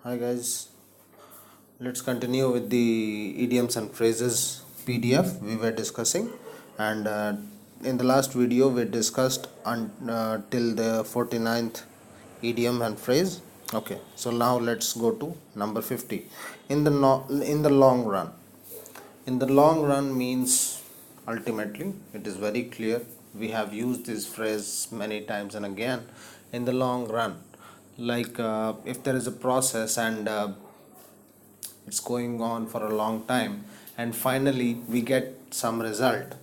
Hi guys, let's continue with the idioms and phrases PDF we were discussing, and in the last video we discussed till the 49th idiom and phrase. Okay, so now let's go to number 50. In the long run. In the long run means ultimately it is very clear. We have used this phrase many times and again. In the long run, like if there is a process and it's going on for a long time and finally we get some result,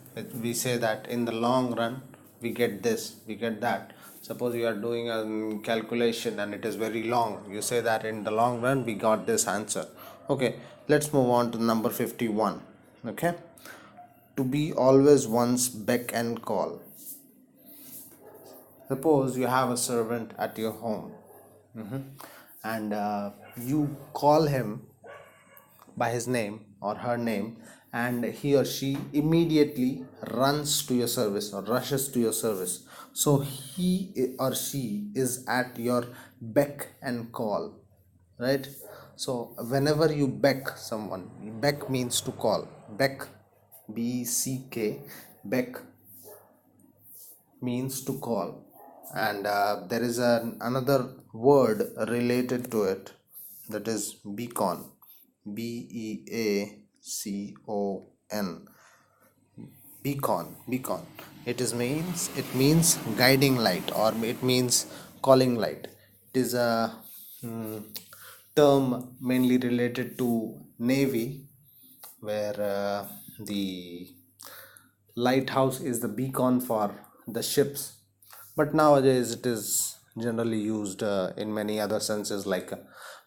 we say that in the long run we get this, we get that. Suppose you are doing a calculation and it is very long, you say that in the long run we got this answer. Okay, let's move on to number 51. Okay, to be always one's beck and call. Suppose you have a servant at your home, and you call him by his name or her name, and he or she immediately runs to your service or rushes to your service. So he or she is at your beck and call, right? So whenever you beck someone, beck means to call. Beck, B-C-K, beck means to call. And there is another word related to it, that is beacon. Beacon. Beacon, it means guiding light, or it means calling light. It is a mm, term mainly related to navy, where the lighthouse is the beacon for the ships. But nowadays it is generally used in many other senses, like a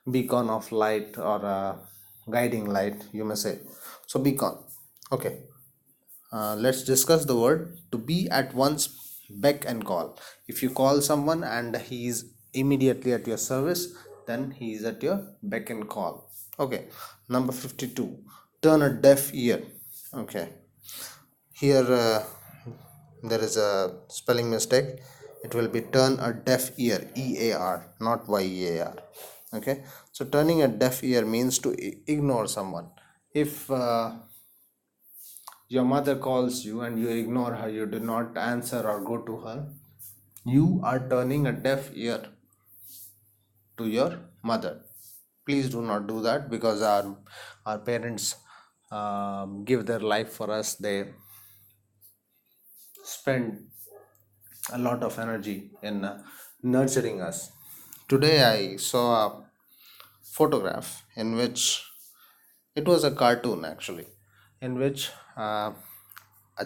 beacon of light or a guiding light, you may say. So beacon. Okay, let's discuss the word to be at one's beck and call. If you call someone and he is immediately at your service, then he is at your beck and call. Okay, number 52. Turn a deaf ear. Okay, here there is a spelling mistake. It will be turn a deaf ear, EAR, not YEAR. Okay, so turning a deaf ear means to ignore someone. If your mother calls you and you ignore her, you do not answer or go to her, you are turning a deaf ear to your mother. Please do not do that, because our parents give their life for us. They spend a lot of energy in nurturing us. Today I saw a photograph in which it was a cartoon actually, in which a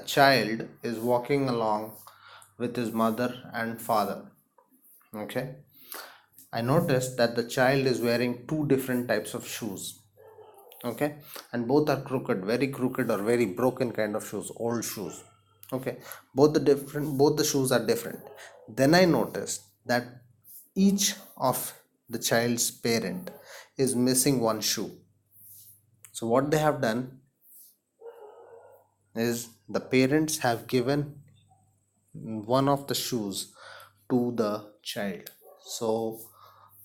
child is walking along with his mother and father. Okay, I noticed that the child is wearing two different types of shoes. Okay, and both are crooked, very crooked or very broken kind of shoes, old shoes. Okay, both the shoes are different. Then I noticed that each of the child's parent is missing one shoe. So what they have done is the parents have given one of the shoes to the child. So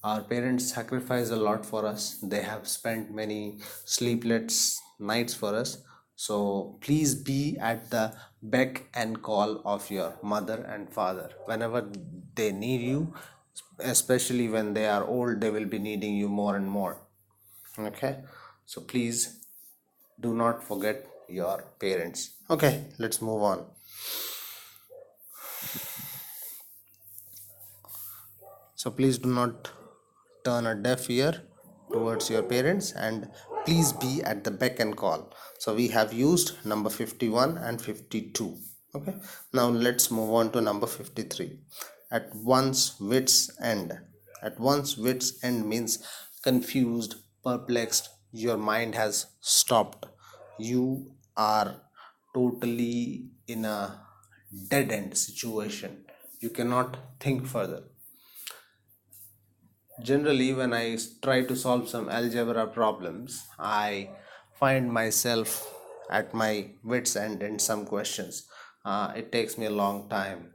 our parents sacrifice a lot for us. They have spent many sleepless nights for us. So please be at the beck and call of your mother and father whenever they need you, especially when they are old. They will be needing you more and more. Okay, so please do not forget your parents. Okay, let's move on. So please do not turn a deaf ear towards your parents, and please be at the beck and call. So we have used number 51 and 52. Okay, now let's move on to number 53. At one's wits end. At one's wits end means confused, perplexed, your mind has stopped, you are totally in a dead end situation, you cannot think further. Generally, when I try to solve some algebra problems, I find myself at my wits' end in some questions. It takes me a long time.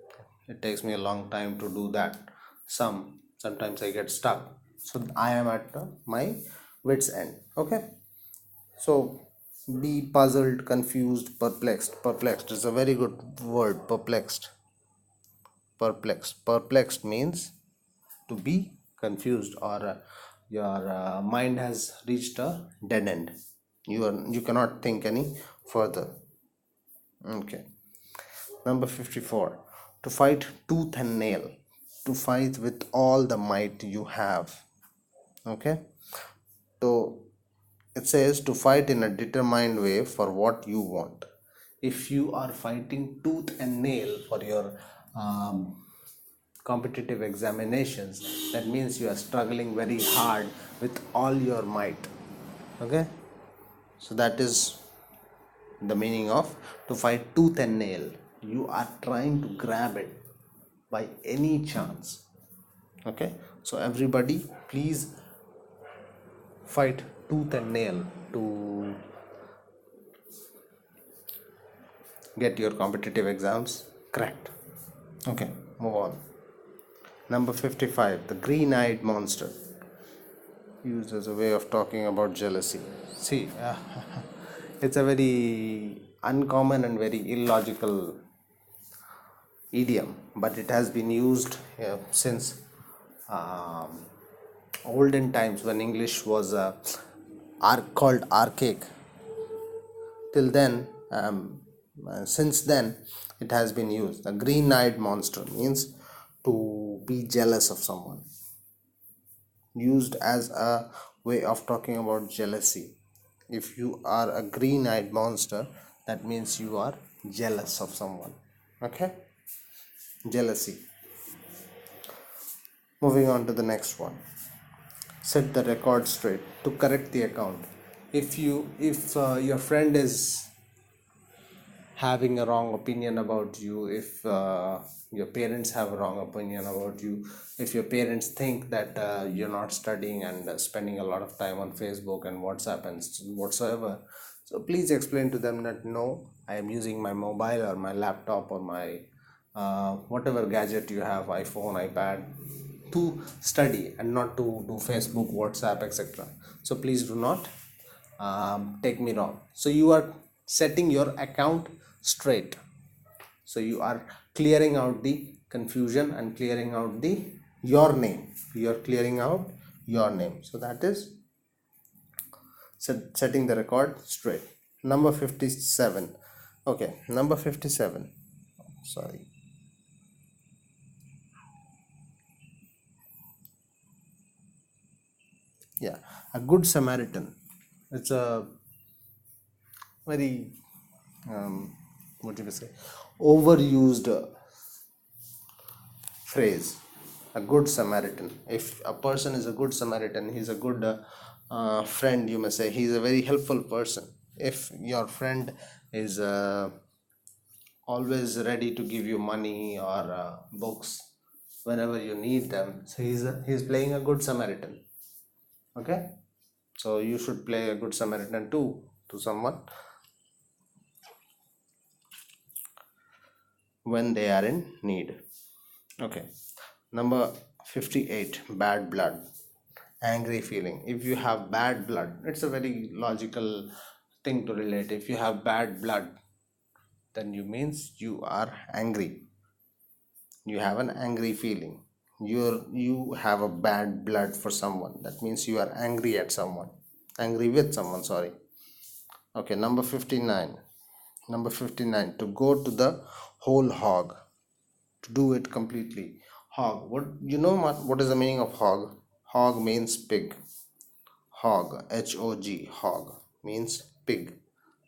It takes me a long time to do that. Sometimes I get stuck. So I am at my wits end. Okay, so be puzzled, confused, perplexed. Perplexed is a very good word. Perplexed means to be confused, or your mind has reached a dead end. You cannot think any further. Okay. Number 54. To fight tooth and nail. To fight with all the might you have. Okay. So it says to fight in a determined way for what you want. If you are fighting tooth and nail for your competitive examinations, that means you are struggling very hard with all your might. Okay, so that is the meaning of to fight tooth and nail. You are trying to grab it by any chance. Okay, so everybody please fight tooth and nail to get your competitive exams cracked. Okay, move on. Number 55, the green-eyed monster, used as a way of talking about jealousy. See, it's a very uncommon and very illogical idiom, but it has been used since um, olden times when English was called archaic. Till then, since then, it has been used. The green-eyed monster means to be jealous of someone, used as a way of talking about jealousy. If you are a green-eyed monster, that means you are jealous of someone. Okay, jealousy. Moving on to the next one. Set the record straight. To correct the account. If your friend is having a wrong opinion about you, if your parents have a wrong opinion about you, if your parents think that you're not studying and spending a lot of time on Facebook and WhatsApp and whatsoever, so please explain to them that no, I am using my mobile or my laptop or my whatever gadget you have, iPhone, iPad, to study and not to do Facebook, WhatsApp, etc. So please do not take me wrong. So you are setting your account straight. So you are clearing out the confusion and clearing out the your name. You are clearing out your name. So that is setting the record straight. Number 57. Okay, number 57. Sorry. Yeah, a good Samaritan. It's a very what do you say, overused phrase. A good Samaritan. If a person is a good Samaritan, he's a good friend, you may say. He's a very helpful person. If your friend is always ready to give you money or books whenever you need them, so he's playing a good Samaritan. Okay, so you should play a good Samaritan too to someone when they are in need. Okay, number 58, bad blood, angry feeling. If you have bad blood, it's a very logical thing to relate. If you have bad blood, then you means you are angry. You have an angry feeling. You have a bad blood for someone. That means you are angry at someone. Angry with someone, sorry. Okay, number 59. Number 59, to go to the whole hog, to do it completely. Hog, what is the meaning of hog? Hog means pig. Hog, H-O-G, hog means pig,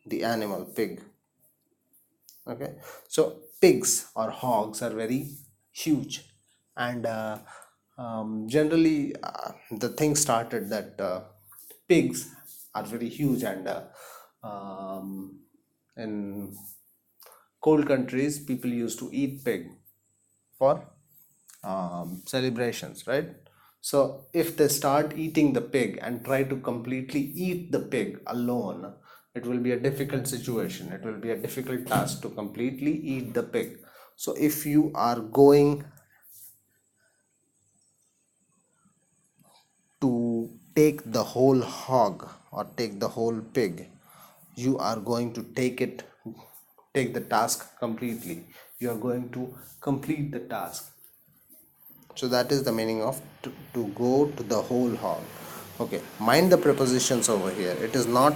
the animal pig. Okay, so pigs or hogs are very huge, and generally the thing started that pigs are very huge, and in cold countries people used to eat pig for celebrations, right? So if they start eating the pig and try to completely eat the pig alone, it will be a difficult situation. It will be a difficult task to completely eat the pig. So if you are going to take the whole hog or take the whole pig, you are going to take the task completely. You are going to complete the task. So that is the meaning of to go to the whole hog. Okay, mind the prepositions over here. It is not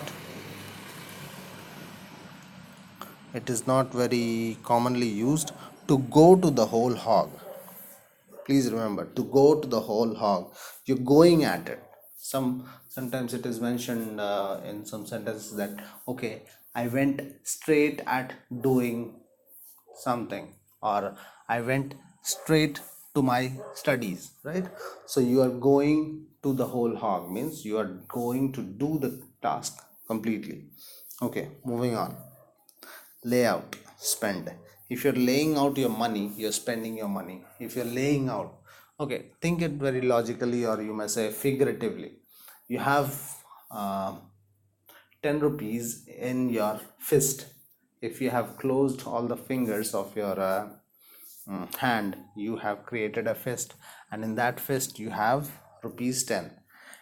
very commonly used. To go to the whole hog, please remember, to go to the whole hog, you're going at it. Sometimes it is mentioned in some sentences that, okay, I went straight at doing something, or I went straight to my studies, right? So you are going to the whole hog means you are going to do the task completely. Okay, moving on. Layout, spend. If you're laying out your money, you're spending your money. If you're laying out, okay, think it very logically, or you may say figuratively. You have uh, 10 rupees in your fist. If you have closed all the fingers of your hand, you have created a fist, and in that fist you have rupees 10.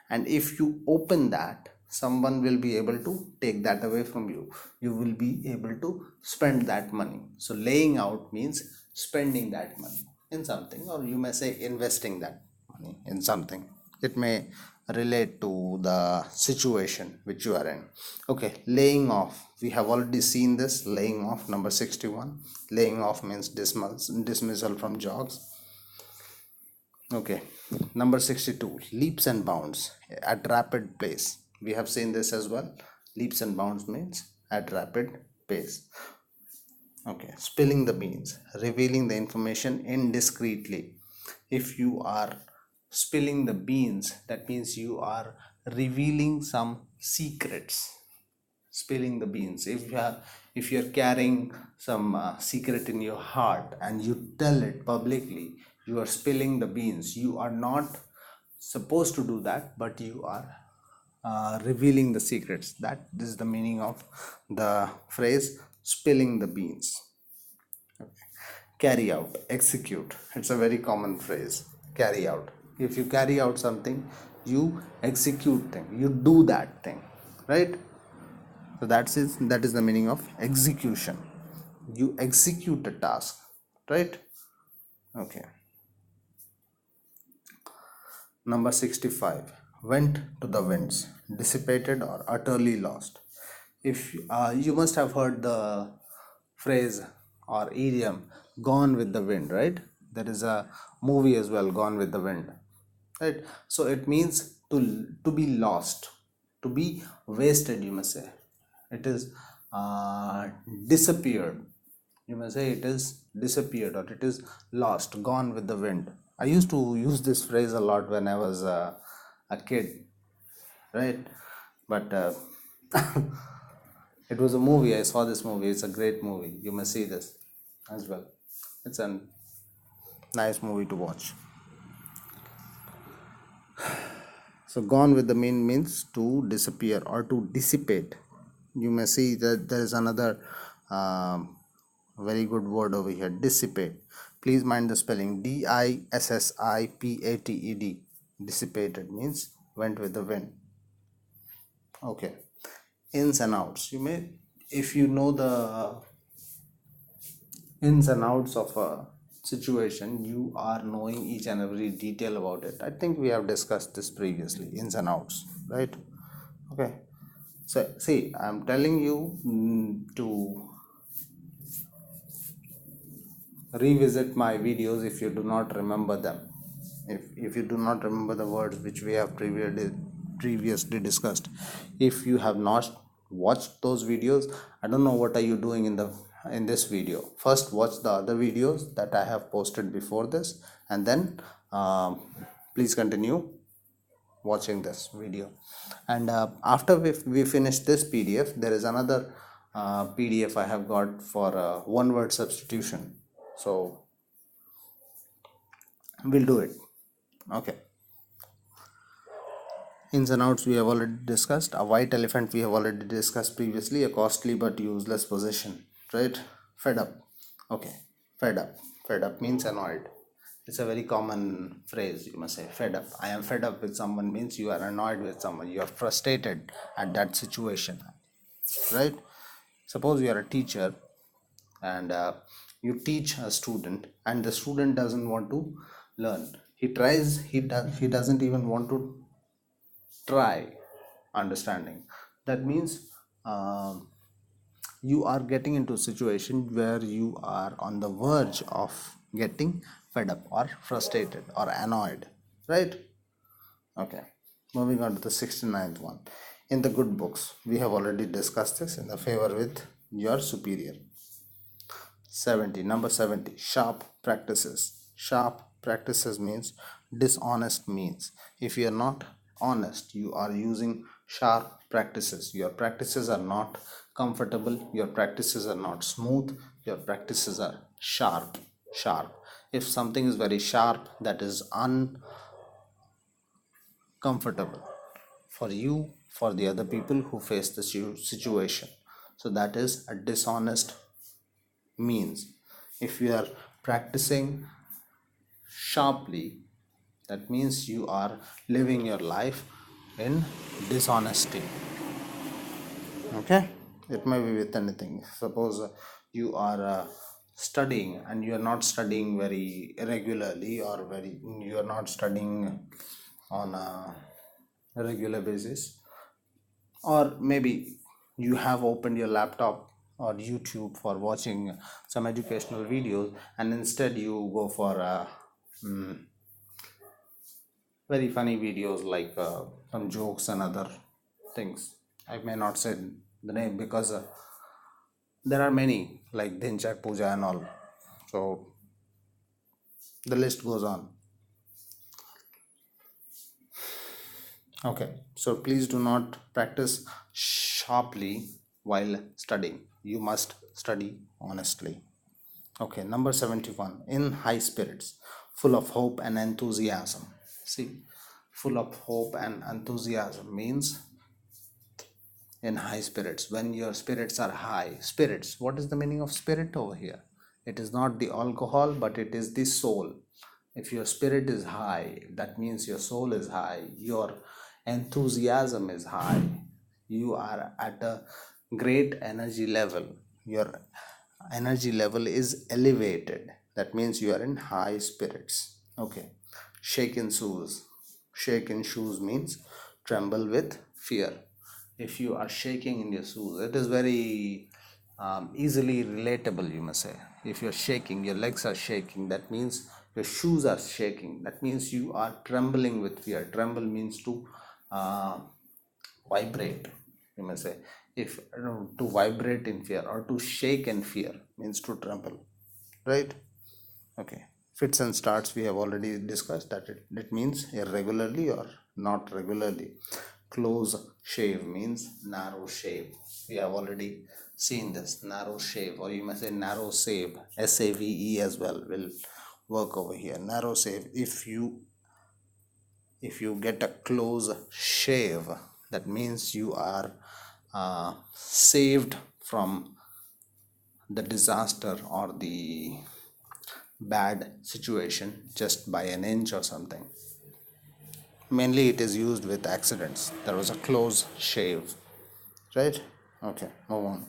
And if you open that, someone will be able to take that away from you. You will be able to spend that money. So laying out means spending that money in something, or you may say investing that money in something. It may relate to the situation which you are in. Okay, laying off, we have already seen this. Laying off, number 61. Laying off means dismissal from jobs. Okay, number 62, leaps and bounds, at rapid pace. We have seen this as well. Leaps and bounds means at rapid pace. Okay, spilling the beans, revealing the information indiscreetly. If you are spilling the beans, that means you are revealing some secrets. Spilling the beans, if you're carrying some secret in your heart and you tell it publicly, you are spilling the beans. You are not supposed to do that, but you are revealing the secrets. That is the meaning of the phrase spilling the beans. Carry out, execute, it's a very common phrase. Carry out, if you carry out something, you execute thing, you do that thing, right? So that is the meaning of execution. You execute a task, right? Okay. Number 65, went to the winds, dissipated or utterly lost. If you must have heard the phrase or idiom, gone with the wind, right? There is a movie as well, Gone with the Wind, right? So it means to be lost, to be wasted, you must say. It is disappeared. You may say it is disappeared, or it is lost, gone with the wind. I used to use this phrase a lot when I was a kid, right? But it was a movie. I saw this movie. It's a great movie. You must see this as well. It's a nice movie to watch. So gone with the wind means to disappear or to dissipate. You may see that there is another very good word over here, dissipate. Please mind the spelling, Dissipated. Dissipated means went with the wind. Okay, ins and outs. You may, if you know the ins and outs of a situation, you are knowing each and every detail about it. I think we have discussed this previously, ins and outs, right? Okay, so see, I'm telling you to revisit my videos if you do not remember them. If you do not remember the words which we have previously discussed, if you have not watched those videos, I don't know what are you doing in this video. First watch the other videos that I have posted before this, and then please continue watching this video. And after we finish this PDF, there is another PDF I have got for one word substitution. So we'll do it. Okay, ins and outs we have already discussed. A white elephant we have already discussed previously. A costly but useless possession, right? Fed up. Okay, fed up means annoyed. It's a very common phrase, you must say, fed up. I am fed up with someone means you are annoyed with someone, you are frustrated at that situation, right? Suppose you are a teacher and you teach a student and the student doesn't want to learn. He tries, he doesn't even want to try understanding. That means um, you are getting into a situation where you are on the verge of getting fed up or frustrated or annoyed, right? Okay, moving on to the 69th one. In the good books, we have already discussed this, in the favor with your superior. 70, number 70, sharp practices. Sharp practices means dishonest means. If you are not honest, you are using sharp practices. Your practices are not comfortable, your practices are not smooth, your practices are sharp. Sharp. If something is very sharp, that is uncomfortable for you, for the other people who face the situation. So that is a dishonest means. If you are practicing sharply, that means you are living your life in dishonesty. Okay, it may be with anything. Suppose you are studying and you are not studying very regularly, or very you are not studying on a regular basis, or maybe you have opened your laptop or YouTube for watching some educational videos, and instead you go for very funny videos like some jokes and other things. I may not say the name because there are many like Dinchak Puja and all, so the list goes on. Okay, so please do not practice sharply while studying. You must study honestly. Okay, number 71, in high spirits, full of hope and enthusiasm. See, full of hope and enthusiasm means in high spirits. When your spirits are high, spirits, what is the meaning of spirit over here? It is not the alcohol, but it is the soul. If your spirit is high, that means your soul is high, your enthusiasm is high, you are at a great energy level, your energy level is elevated, that means you are in high spirits. Okay, shake in shoes. Shake in shoes means tremble with fear. If you are shaking in your shoes, it is very easily relatable, you must say. If you're shaking, your legs are shaking, that means your shoes are shaking, that means you are trembling with fear. Tremble means to uh, vibrate, you may say. If to vibrate in fear or to shake in fear means to tremble, right? Okay, fits and starts we have already discussed that it means irregularly or not regularly. Close shave means narrow shave. We have already seen this, narrow shave, or you may say narrow save, SAVE as well will work over here. Narrow shave. If you get a close shave, that means you are saved from the disaster or the bad situation just by an inch or something. Mainly it is used with accidents. There was a close shave, right? Okay, move on.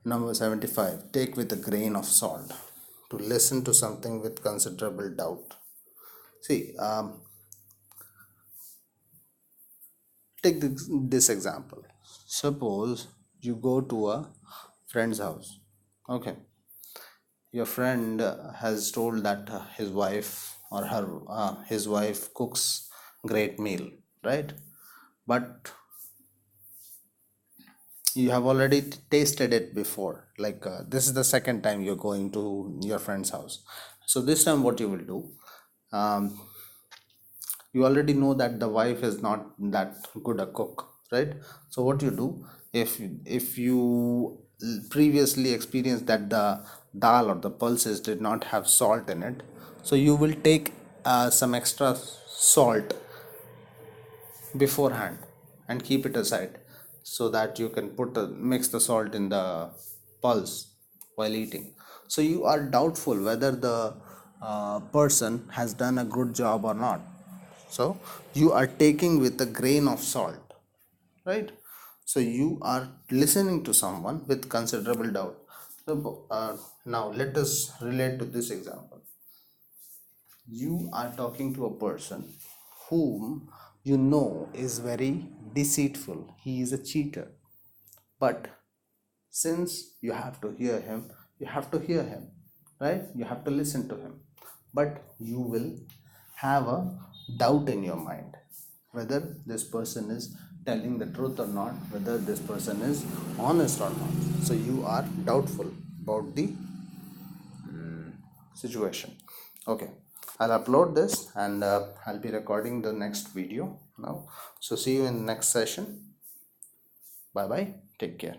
Number 75, take with a grain of salt. To listen to something with considerable doubt. See, take this example. Suppose you go to a friend's house. Okay, your friend has told that his wife cooks great meal, right? But you have already tasted it before, like this is the second time you're going to your friend's house. So this time what you will do, um, you already know that the wife is not that good a cook, right? So what you do, if you previously experienced that the dal or the pulses did not have salt in it, so you will take some extra salt beforehand and keep it aside, so that you can mix the salt in the pulse while eating. So you are doubtful whether the person has done a good job or not. So you are taking with a grain of salt, right? So you are listening to someone with considerable doubt. So now let us relate to this example. You are talking to a person whom you know is very deceitful, he is a cheater, but since you have to hear him, you have to hear him, right? You have to listen to him, but you will have a doubt in your mind whether this person is telling the truth or not, whether this person is honest or not. So you are doubtful about the situation. Okay, I'll upload this, and I'll be recording the next video now. So see you in the next session. Bye bye, take care.